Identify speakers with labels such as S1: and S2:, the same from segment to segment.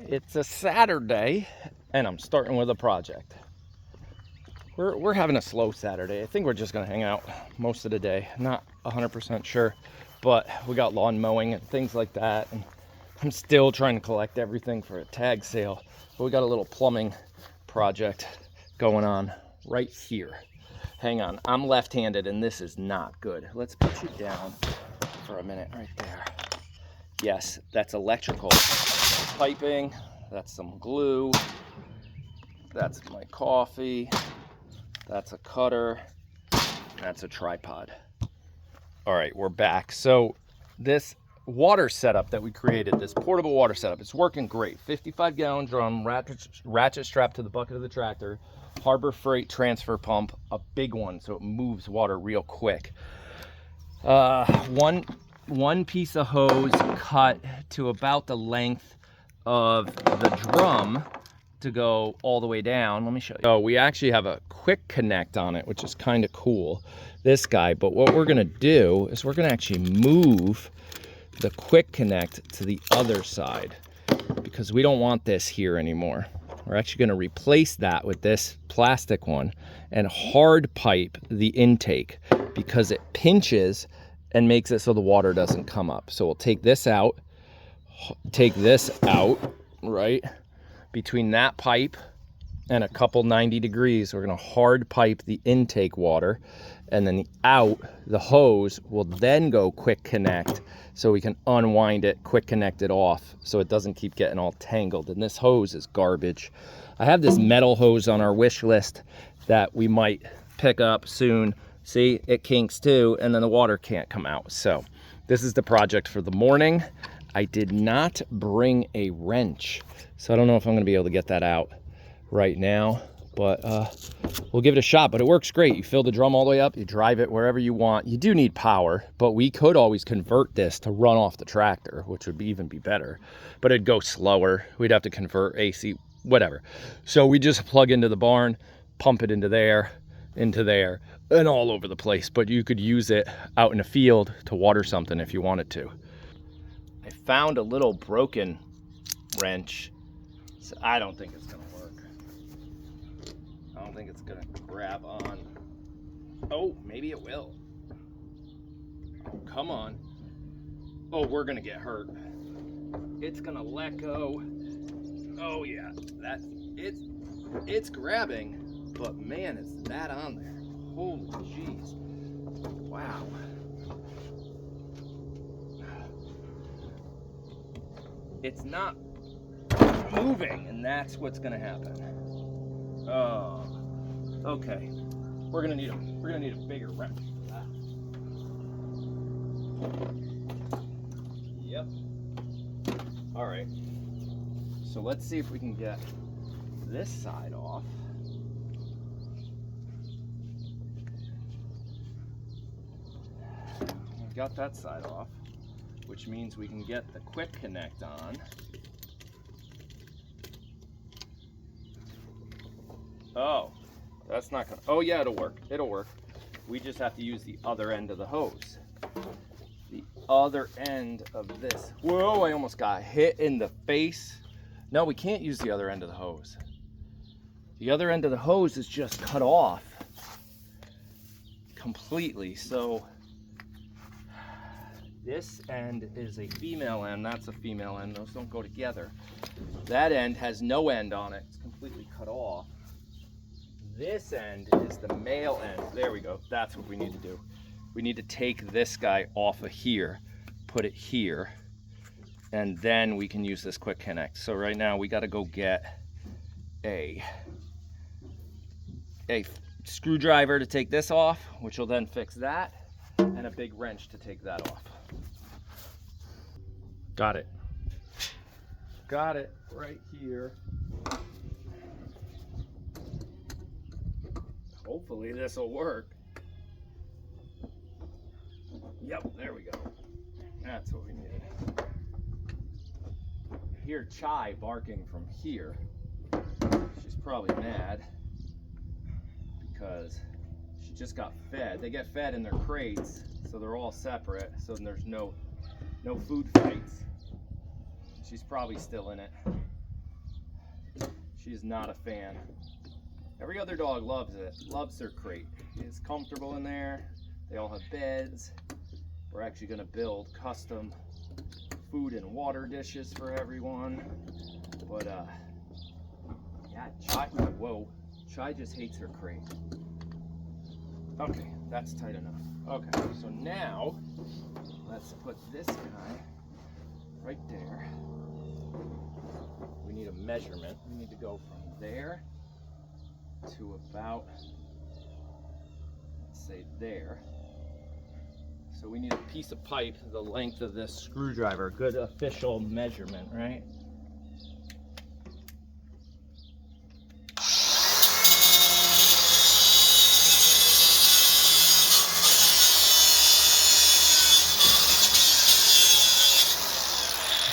S1: It's a Saturday, and I'm starting with a project. We're having a slow Saturday. I think we're just gonna hang out most of the day. Not 100% sure, but we got lawn mowing and things like that. And I'm still trying to collect everything for a tag sale. But we got a little plumbing project going on right here. Hang on, I'm left-handed and this is not good. Let's put you down for a minute right there. Yes, that's electrical piping. That's some glue. That's my coffee. That's a cutter. That's a tripod. All right, we're back. So this water setup that we created, this portable water setup, it's working great. 55-gallon drum, ratchet strap to the bucket of the tractor, Harbor Freight transfer pump, a big one so it moves water real quick. One piece of hose cut to about the length of the drum to go all the way down. Let me show you. Oh, we actually have a quick connect on it, which is kind of cool, this guy. But what we're gonna do is we're gonna actually move the quick connect to the other side because we don't want this here anymore. We're actually gonna replace that with this plastic one and hard pipe the intake because it pinches and makes it so the water doesn't come up. So we'll take this out, right? Between that pipe and a couple 90 degrees, we're gonna hard pipe the intake water, and then the hose will then go quick connect so we can unwind it, quick connect it off so it doesn't keep getting all tangled. And this hose is garbage. I have this metal hose on our wish list that we might pick up soon. See, it kinks too, and then the water can't come out. So this is the project for the morning. I did not bring a wrench, so I don't know if I'm gonna be able to get that out right now, but we'll give it a shot. But it works great. You fill the drum all the way up, you drive it wherever you want. You do need power, but we could always convert this to run off the tractor, which would even be better, but it'd go slower. We'd have to convert AC, whatever. So we just plug into the barn, pump it into there, and all over the place. But you could use it out in the field to water something if you wanted to. I found a little broken wrench, so I don't think it's gonna work. I don't think it's gonna grab on. Oh, maybe it will. Oh, come on. Oh, we're gonna get hurt. It's gonna let go. Oh yeah, it's grabbing, but man, is that on there. Holy jeez. Wow. It's not moving, and that's what's gonna happen. Oh, okay. We're gonna need a bigger wrench for that. Yep. All right. So let's see if we can get this side off. We've got that side off, which means we can get the quick connect on. Oh, that's not gonna, oh yeah, it'll work. We just have to use the other end of the hose. The other end of this. Whoa, I almost got hit in the face. No, we can't use the other end of the hose. The other end of the hose is just cut off completely. So this end is a female end, that's a female end. Those don't go together. That end has no end on it. It's completely cut off. This end is the male end. There we go. That's what we need to do. We need to take this guy off of here, put it here, and then we can use this quick connect. So right now we got to go get a screwdriver to take this off, which will then fix that, and a big wrench to take that off. Got it. Got it right here. Hopefully this will work. Yep, there we go. That's what we needed. I hear Chai barking from here. She's probably mad because she just got fed. They get fed in their crates, so they're all separate, so there's no food fights. She's probably still in it. She's not a fan. Every other dog loves it, loves their crate. It's comfortable in there. They all have beds. We're actually gonna build custom food and water dishes for everyone. But yeah, Chai just hates her crate. Okay, that's tight enough. Okay, so now let's put this guy right there. We need a measurement. We need to go from there to about, let's say there. So we need a piece of pipe the length of this screwdriver. Good official measurement, right?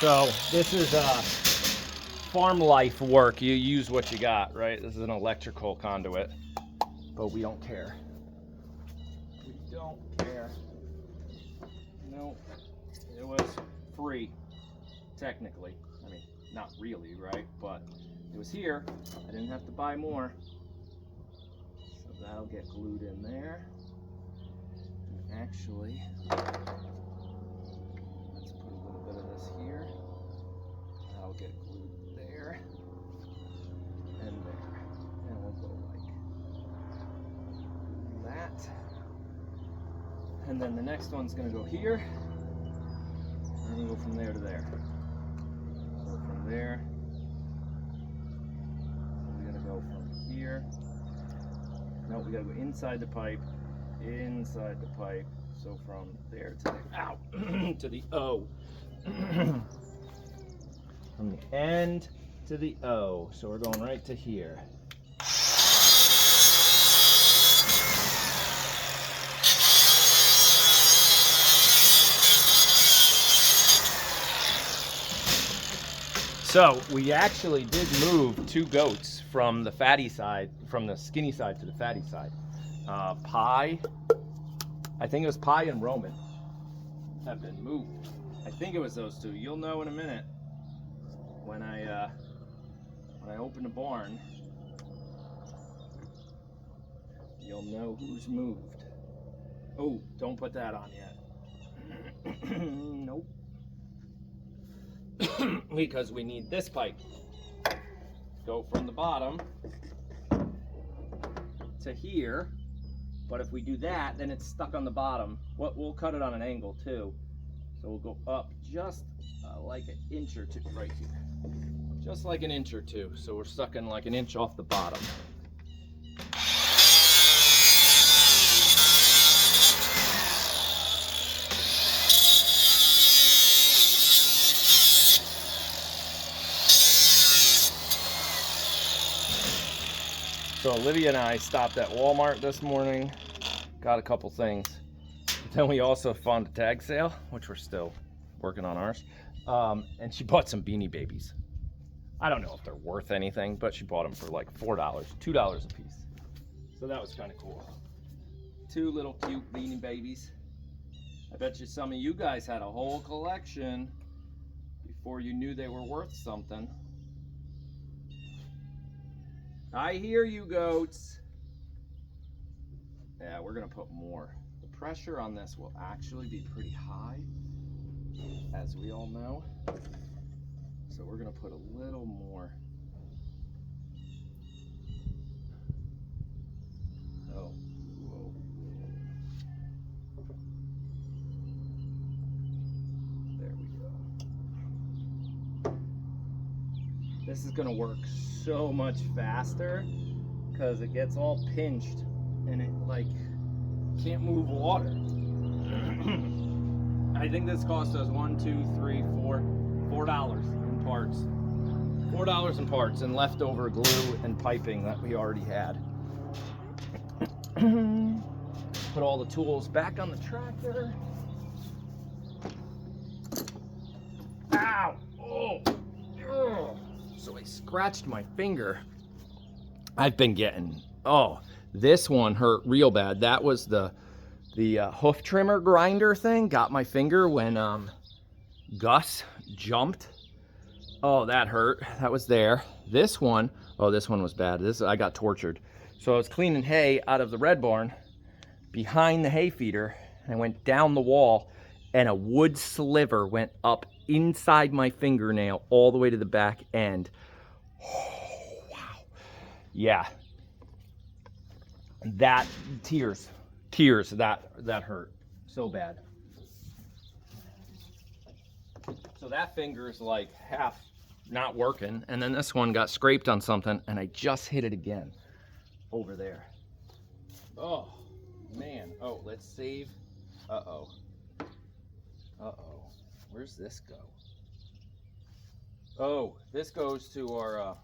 S1: So this is farm life work. You use what you got, right? This is an electrical conduit, but we don't care. We don't care. No, it was free, technically. I mean, not really, right? But it was here. I didn't have to buy more. So that'll get glued in there. And actually, let's put a little bit of this here. That'll get glued there and there. And we'll go like that. And then the next one's gonna go here. And we'll go from there to there. So from there, we're gonna go from here. No, we gotta go inside the pipe, So from there to there, ow, to the O. From the end to the O. So we're going right to here. So we actually did move 2 goats from the fatty side, from the skinny side to the fatty side. Pie, I think it was Pie and Roman have been moved. I think it was those 2. You'll know in a minute when I open the barn. You'll know who's moved. Oh, don't put that on yet. Nope. Because we need this pipe. Go from the bottom to here. But if we do that, then it's stuck on the bottom. We'll cut it on an angle too. So we'll go up just like an inch or 2 right here. Just like an inch or 2. So we're sucking like an inch off the bottom. So Olivia and I stopped at Walmart this morning, got a couple things. But then we also found a tag sale, which we're still working on ours. And she bought some Beanie Babies. I don't know if they're worth anything, but she bought them for like $4, $2 a piece. So that was kind of cool. 2 little cute Beanie Babies. I bet you some of you guys had a whole collection before you knew they were worth something. I hear you, goats. Yeah, we're gonna put more. The pressure on this will actually be pretty high, as we all know. So we're gonna put a little more. Oh, whoa. There we go. This is gonna work so much faster because it gets all pinched and it like can't move water. I think this cost us $4 in parts. $4 in parts and leftover glue and piping that we already had. Put all the tools back on the tractor. Ow! Oh! Ugh. So I scratched my finger. I've been getting, this one hurt real bad. That was the hoof trimmer grinder thing. Got my finger when Gus jumped Oh, that hurt. That was there. This one, oh, this one was bad. This, I got tortured. So I was cleaning hay out of the red barn behind the hay feeder, and I went down the wall, and a wood sliver went up inside my fingernail all the way to the back end. Oh, wow. Yeah. That, tears, that hurt so bad. So that finger is like half not working, and then this one got scraped on something, and I just hit it again over there. Oh man. Oh, let's save. Uh-oh. Where's this go? Oh, this goes to our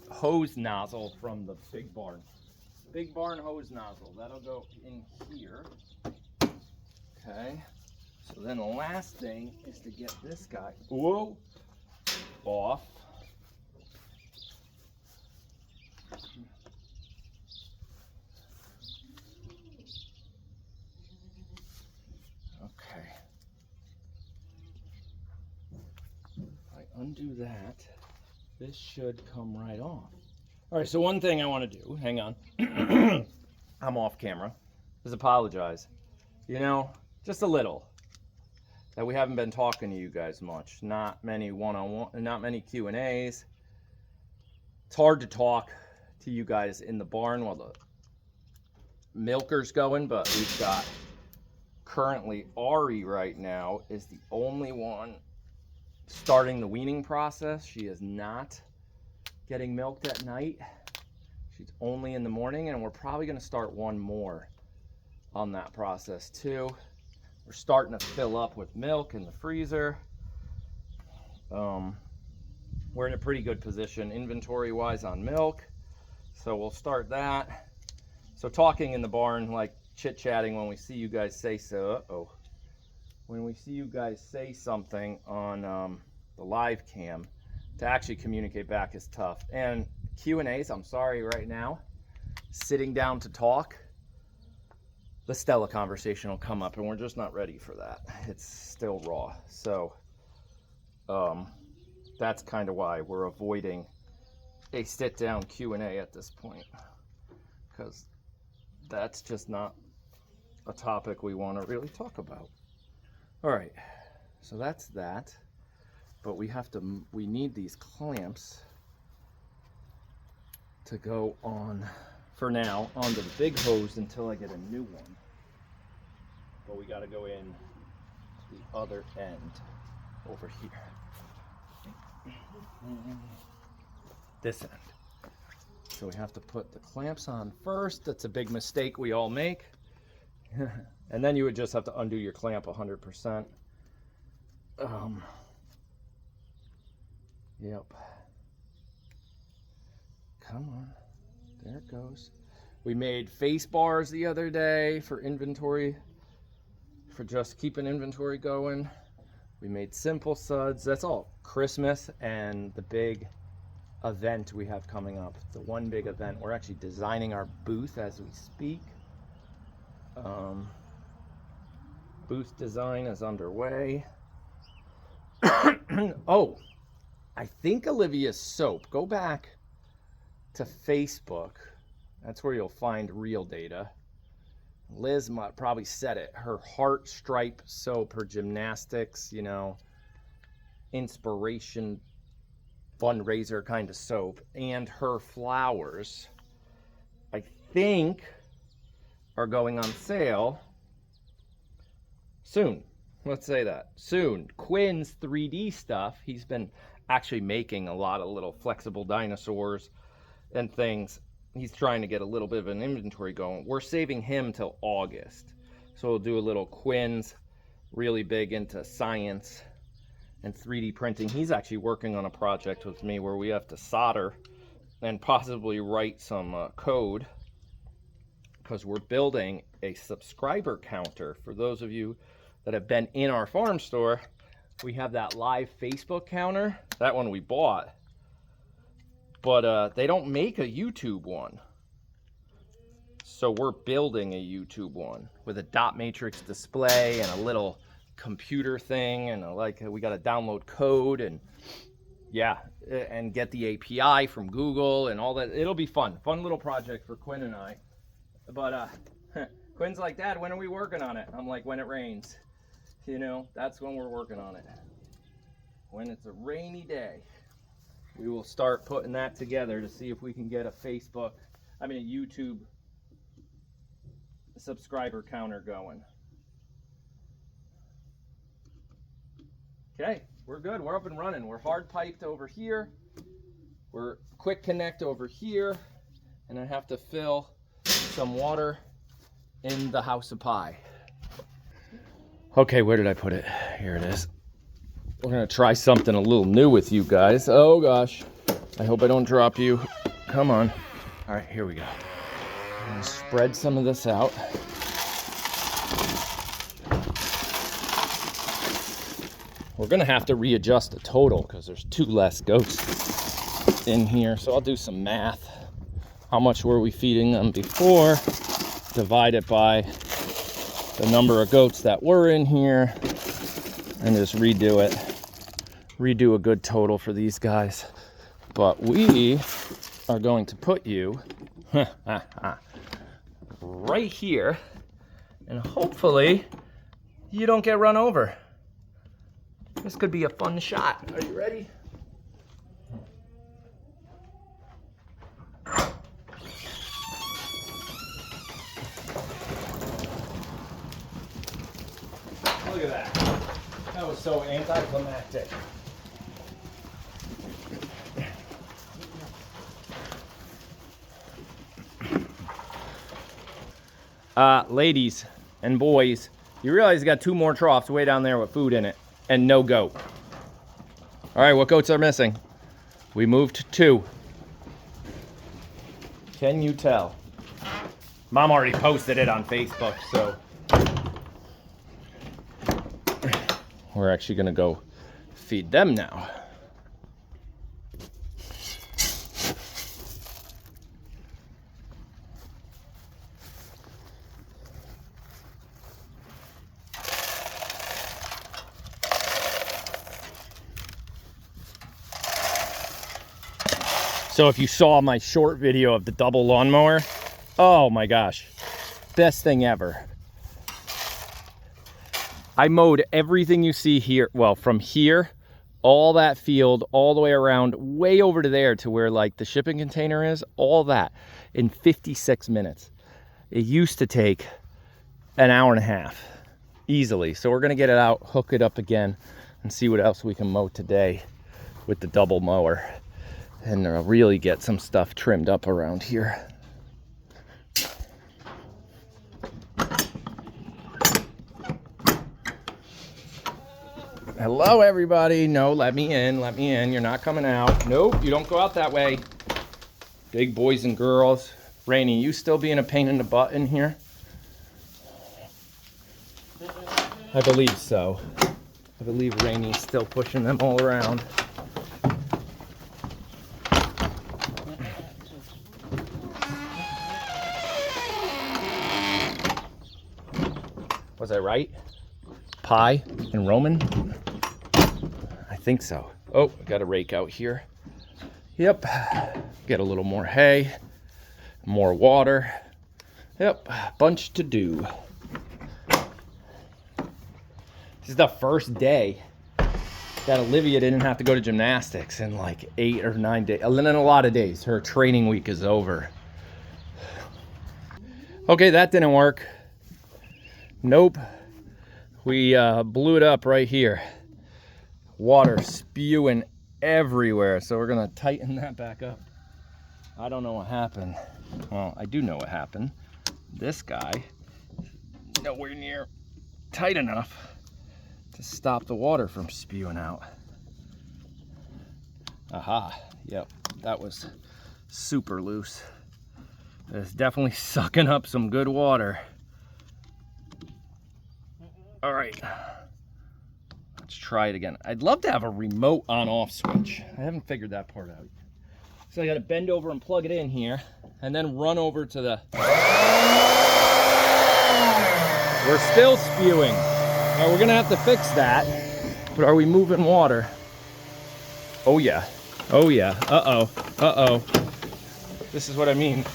S1: hose nozzle from the big barn. Big barn hose nozzle. That'll go in here. Okay. So then the last thing is to get this guy, whoa, off. Okay. If I undo that, this should come right off. All right, so one thing I want to do, hang on. I'm off camera, is apologize. You know, just a little. That we haven't been talking to you guys much. Not many one-on-one, not many Q&As. It's hard to talk to you guys in the barn while the milker's going, but we've got currently Ari right now is the only one starting the weaning process. She is not getting milked at night. She's only in the morning, and we're probably going to start one more on that process too. We're starting to fill up with milk in the freezer. We're in a pretty good position inventory wise on milk, so we'll start that. So talking in the barn, like chit-chatting when we see you guys say so. When we see you guys say something on the live cam, to actually communicate back is tough. And Q&As, I'm sorry right now, sitting down to talk, the Stella conversation will come up, and we're just not ready for that. It's still raw. So that's kind of why we're avoiding a sit-down Q&A at this point, because that's just not a topic we want to really talk about. All right, so that's that. But we need these clamps to go on, for now, onto the big hose until I get a new one. But we got to go in the other end over here. This end. So we have to put the clamps on first. That's a big mistake we all make. And then you would just have to undo your clamp 100%. Yep. Come on. There it goes. We made face bars the other day for inventory, for just keeping inventory going. We made simple suds. That's all Christmas and the big event we have coming up. The one big event. We're actually designing our booth as we speak. Booth design is underway. Oh, I think Olivia's soap. Go back to Facebook. That's where you'll find real data. Liz probably said it. Her heart stripe soap, her gymnastics, you know, inspiration fundraiser kind of soap, and her flowers, I think, are going on sale soon. Let's say that. Soon. Quinn's 3D stuff. He's been actually making a lot of little flexible dinosaurs and things. He's trying to get a little bit of an inventory going. We're saving him till August. So we'll do a little Quinn's, really big into science and 3D printing. He's actually working on a project with me where we have to solder and possibly write some code, because we're building a subscriber counter. For those of you that have been in our farm store, we have that live Facebook counter. That one we bought. But they don't make a YouTube one. So we're building a YouTube one with a dot matrix display and a little computer thing, and like we got to download code, and yeah, and get the API from Google and all that. It'll be fun little project for Quinn and I. But Quinn's like, Dad, when are we working on it? I'm like, when it rains. You know, that's when we're working on it. When it's a rainy day, we will start putting that together to see if we can get a YouTube subscriber counter going. Okay, we're good. We're up and running. We're hard piped over here. We're quick connect over here. And I have to fill some water in the house of pie. Okay, where did I put it? Here it is. We're gonna try something a little new with you guys. Oh gosh, I hope I don't drop you. Come on. All right, here we go. I'm gonna spread some of this out. We're gonna have to readjust the total because there's 2 less goats in here. So I'll do some math. How much were we feeding them before? Divide it by the number of goats that were in here and just redo it. Redo a good total for these guys. But we are going to put you right here, and hopefully you don't get run over. This could be a fun shot. Are you ready? Look at that. That was so anticlimactic. Ladies and boys, you realize you got 2 more troughs way down there with food in it and no goat. All right, what goats are missing? We moved 2. Can you tell? Mom already posted it on Facebook, so we're actually gonna go feed them now. So if you saw my short video of the double lawnmower, oh my gosh, best thing ever. I mowed everything you see here, well, from here, all that field, all the way around, way over to there to where like the shipping container is, all that in 56 minutes. It used to take an hour and a half, easily. So we're gonna get it out, hook it up again, and see what else we can mow today with the double mower. And really get some stuff trimmed up around here. Hello, everybody. No, let me in. Let me in. You're not coming out. Nope, you don't go out that way. Big boys and girls. Rainy, you still being a pain in the butt in here? I believe so. I believe Rainy's still pushing them all around. Was I right? Pi in Roman? I think so. Oh, I got a rake out here. Yep. Get a little more hay, more water. Yep, bunch to do. This is the first day that Olivia didn't have to go to gymnastics in like 8 or 9 days. And then a lot of days. Her training week is over. Okay, that didn't work. Nope. We blew it up right here. Water spewing everywhere. So we're gonna tighten that back up. I don't know what happened. Well, I do know what happened. This guy, nowhere near tight enough to stop the water from spewing out. Aha, yep, that was super loose. It's definitely sucking up some good water. All right, let's try it again. I'd love to have a remote on-off switch. I haven't figured that part out. So I gotta bend over and plug it in here and then run over to the... We're still spewing. All right, we're gonna have to fix that, but are we moving water? Oh yeah, oh yeah, uh-oh. This is what I mean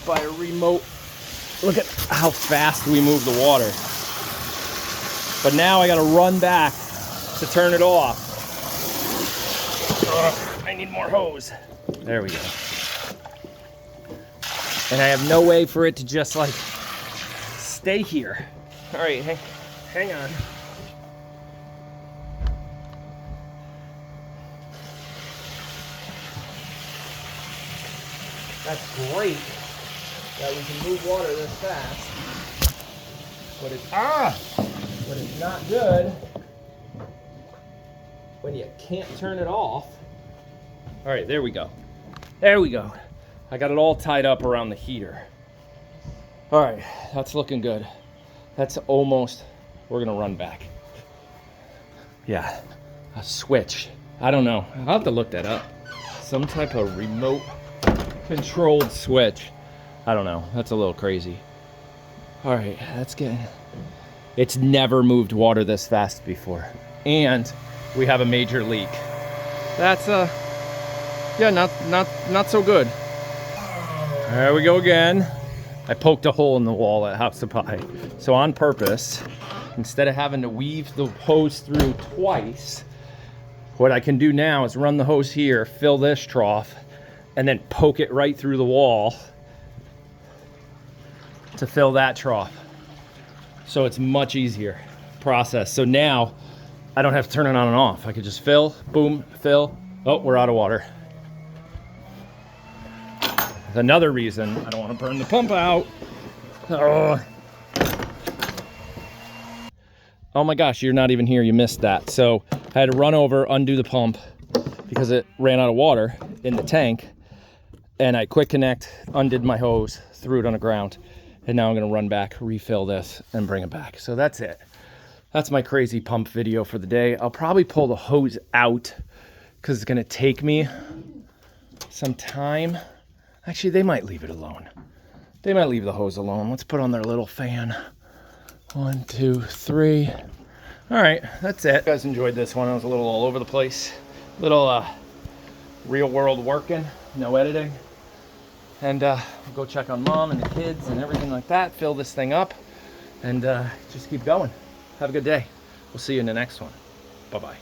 S1: by a remote. Look at how fast we move the water. But now I gotta run back to turn it off. I need more hose. There we go. And I have no way for it to just like stay here. All right, hang on. That's great that we can move water this fast. But it's not good when you can't turn it off. All right, there we go. There we go. I got it all tied up around the heater. All right, that's looking good. That's almost, we're gonna run back. Yeah, a switch. I don't know, I'll have to look that up. Some type of remote controlled switch. I don't know, that's a little crazy. All right, that's getting, it's never moved water this fast before. And we have a major leak. That's yeah, not so good. There we go again. I poked a hole in the wall at House Supply. So on purpose, instead of having to weave the hose through twice, what I can do now is run the hose here, fill this trough, and then poke it right through the wall to fill that trough. So it's much easier process. So now I don't have to turn it on and off. I could just fill, boom, fill. Oh, we're out of water. Another reason I don't want to burn the pump out. Oh my gosh, you're not even here, you missed that. So I had to run over, undo the pump because it ran out of water in the tank. And I quick connect, undid my hose, threw it on the ground. And now I'm gonna run back, refill this, and bring it back. So that's it. That's my crazy pump video for the day. I'll probably pull the hose out because it's gonna take me some time. Actually, they might leave it alone. They might leave the hose alone. Let's put on their little fan. 1, 2, 3. All right, that's it. You guys enjoyed this one. I was a little all over the place. Little real world working, no editing. And we'll go check on mom and the kids and everything like that. Fill this thing up and just keep going. Have a good day. We'll see you in the next one. Bye-bye.